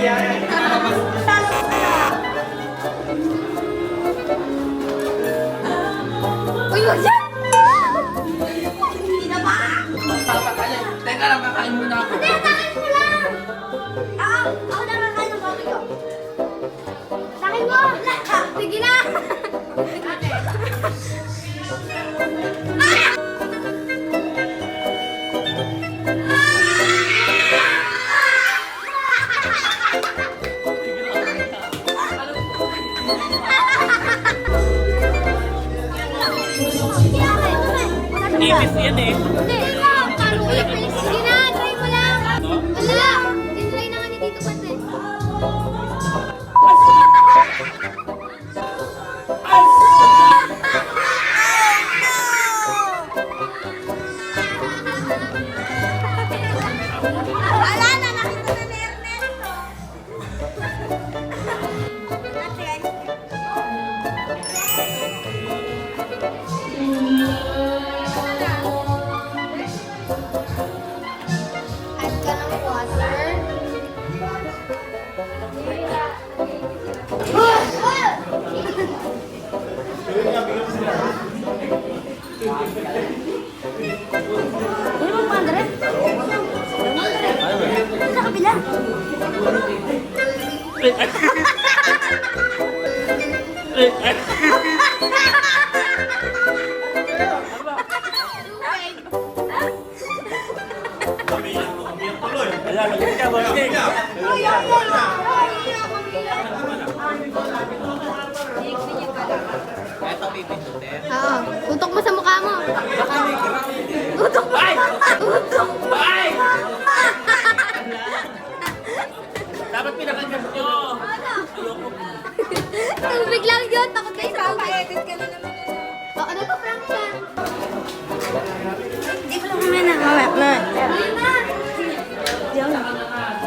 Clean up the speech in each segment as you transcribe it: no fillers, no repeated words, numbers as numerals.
Uy, wag yan! Teka lang, kakain muna ako. Hindi, takin mo lang! Ako na kakain ng baboy ko. Takin mo! Sige na! Ipis yan eh. Hindi, ikaw! Paano ipis? Sige na, try mo lang! Wala! Tinry na nga ni Tito Pat eh. Wala na, nakita na ni Ernesto. Add ka ng water. Ano mo, Andre? Sa kabila. Oo, tutok mo sa mukha mo. Tutok mo. Tutok mo. Dapat pinakagat nyo. Tubig lang yun, takot kayo sa tubig. Edit ka na naman. Oo, ano to, prank yan? Hindi ko lang kumaya na. Mamaya na.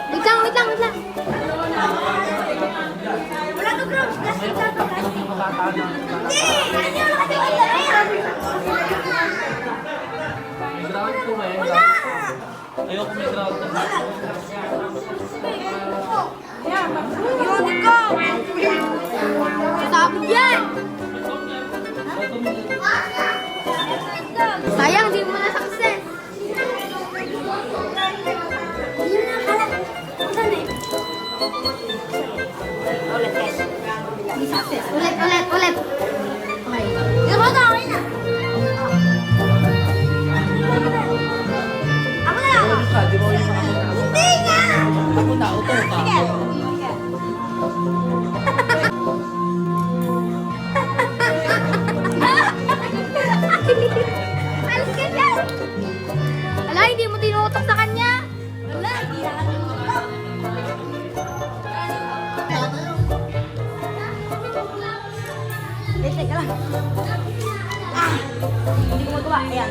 Wait lang, wait lang, wait lang. Wala to, bro. Plastic na to, plastic. Hindi! Hindi wala kasi wala rin. Wala! Ayoko may ground. Yun, ikaw! Sabi yan! Sayang, hindi mo na success. Hindi na kalat. Saan eh? Ulit, guys. Hindi success. Ulit, ulit, ulit. Okay. Ito mo na, okay na. Ako na. Hindi nga! Ako na, uto ka. Sige. Alis ka dyan! Wala, hindi mo tinutok sa kanya. Wala, hindi na kanya tinutok. Teka lang. Hindi ko magawa. Ayan.